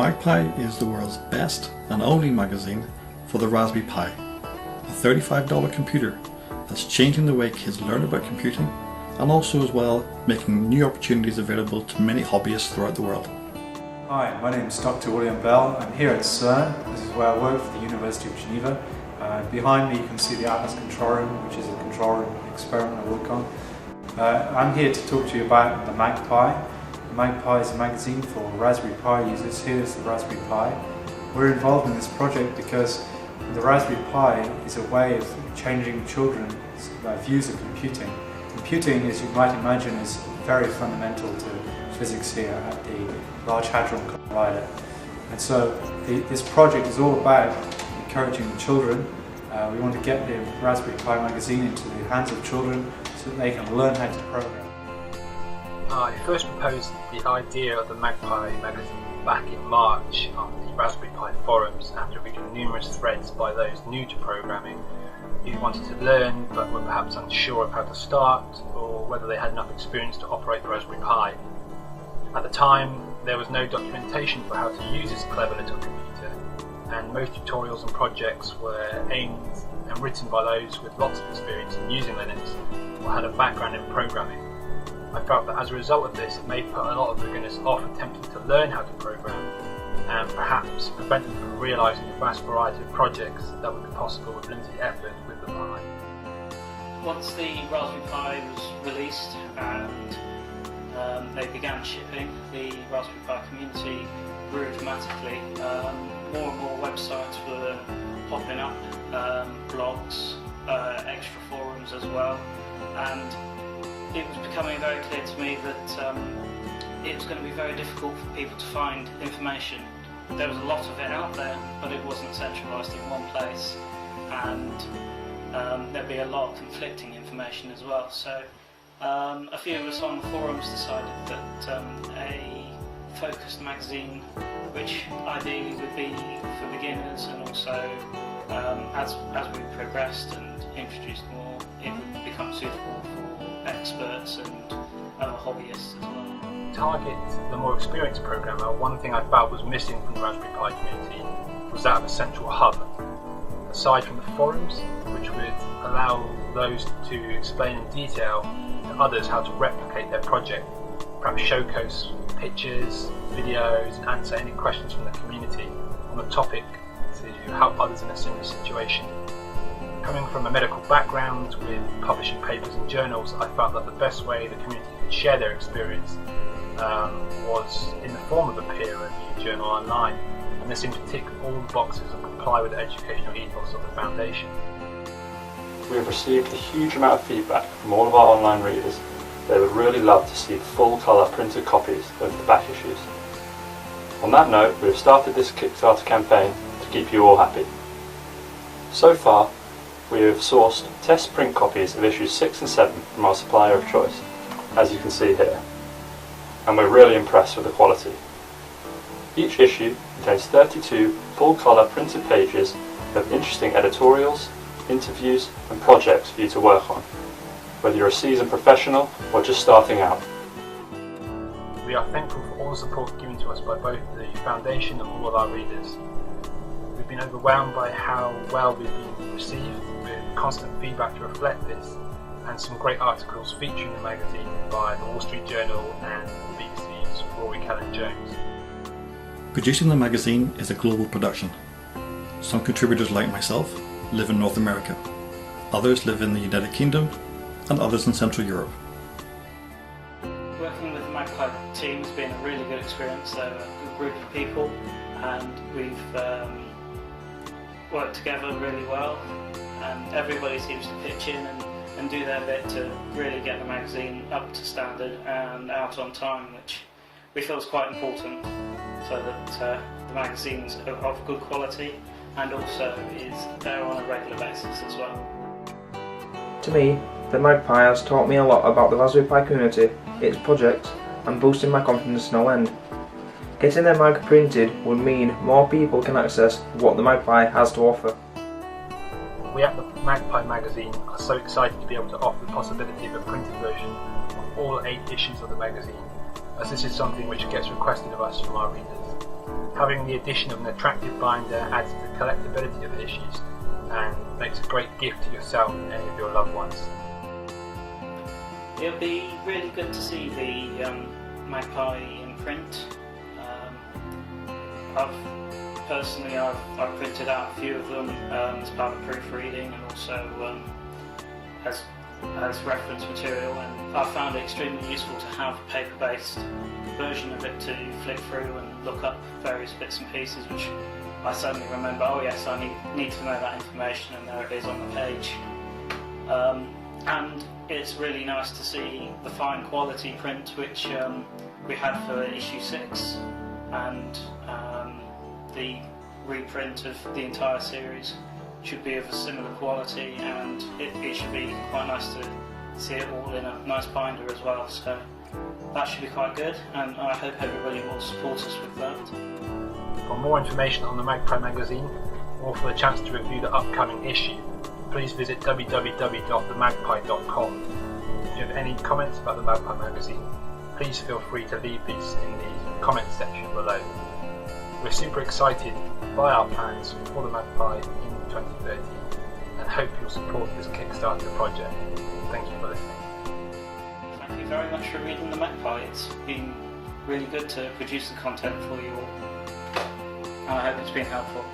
MagPi is the world's best and only magazine for the Raspberry Pi, a $35 computer that's changing the way kids learn about computing and also as well making new opportunities available to many hobbyists throughout the world. Hi, my name is Dr. William Bell. I'm here at CERN. This is where I work for the University of Geneva. Behind me you can see the Atlas control room, which is a control room experiment I work on. I'm here to talk to you about the MagPi. MagPi is a magazine for Raspberry Pi users. Here's the Raspberry Pi. We're involved in this project because the Raspberry Pi is a way of changing children's views of computing. Computing, as you might imagine, is very fundamental to physics here at the Large Hadron Collider. And so this project is all about encouraging children. We want to get the Raspberry Pi magazine into the hands of children so that they can learn how to program. I first proposed the idea of the MagPi magazine back in March on the Raspberry Pi forums after reading numerous threads by those new to programming who wanted to learn but were perhaps unsure of how to start or whether they had enough experience to operate the Raspberry Pi. At the time, there was no documentation for how to use this clever little computer, and most tutorials and projects were aimed and written by those with lots of experience in using Linux or had a background in programming. I felt that as a result of this, it may put a lot of beginners off attempting to learn how to program and perhaps prevent them from realising the vast variety of projects that would be possible with limited effort with the Pi. Once the Raspberry Pi was released and they began shipping, the Raspberry Pi community grew dramatically. More and more websites were popping up, blogs, extra forums as well, and it was becoming very clear to me that it was going to be very difficult for people to find information. There was a lot of it out there, but it wasn't centralised in one place, and there'd be a lot of conflicting information as well. So a few of us on the forums decided that a focused magazine, which ideally would be for beginners and also as we progressed and introduced more, it would become suitable for experts and other hobbyists as well. Target the more experienced programmer, one thing I felt was missing from the Raspberry Pi community was that of a central hub. Aside from the forums, which would allow those to explain in detail to others how to replicate their project, perhaps showcase pictures, videos, and answer any questions from the community on the topic to help others in a similar situation. Coming from a medical background with publishing papers in journals, I felt that the best way the community could share their experience was in the form of a peer-reviewed journal online, and this seemed to tick all the boxes and comply with the educational ethos of the foundation. We have received a huge amount of feedback from all of our online readers. They would really love to see full-colour printed copies of the back issues. On that note, we have started this Kickstarter campaign to keep you all happy. So far, we have sourced test print copies of issues 6 and 7 from our supplier of choice, as you can see here, and we're really impressed with the quality. Each issue contains 32 full-colour printed pages of interesting editorials, interviews and projects for you to work on, whether you're a seasoned professional or just starting out. We are thankful for all the support given to us by both the Foundation and all of our readers. We've been overwhelmed by how well we've been received, with constant feedback to reflect this, and some great articles featuring the magazine by the Wall Street Journal and the BBC's Rory Callan-Jones. Producing the magazine is a global production. Some contributors like myself live in North America, others live in the United Kingdom, and others in Central Europe. Working with the MagPi team has been a really good experience. They're a good group of people, and we've worked together really well, and everybody seems to pitch in and do their bit to really get the magazine up to standard and out on time, which we feel is quite important, so that the magazine's of good quality and also is there on a regular basis as well. To me, the MagPi has taught me a lot about the Raspberry Pi community, its projects, and boosting my confidence to no end. Getting their mag printed would mean more people can access what the MagPi has to offer. We at the MagPi magazine are so excited to be able to offer the possibility of a printed version of all 8 issues of the magazine, as this is something which gets requested of us from our readers. Having the addition of an attractive binder adds to the collectability of the issues and makes a great gift to yourself and any of your loved ones. It'll be really good to see the MagPi in print. I've printed out a few of them as part of proofreading and also as reference material, and I found it extremely useful to have a paper-based version of it to flick through and look up various bits and pieces which I suddenly remember, oh yes, I need to know that information, and there it is on the page. And it's really nice to see the fine quality print which we had for issue 6 and the reprint of the entire series should be of a similar quality, and it should be quite nice to see it all in a nice binder as well, so that should be quite good, and I hope everybody will support us with that. For more information on the MagPi magazine, or for the chance to review the upcoming issue, please visit www.themagpi.com. If you have any comments about the MagPi magazine, please feel free to leave these in the comments section below. We're super excited by our plans for the MagPi in 2013 and hope you'll support this Kickstarter project. Thank you for listening. Thank you very much for reading the MagPi. It's been really good to produce the content for you all, and I hope it's been helpful.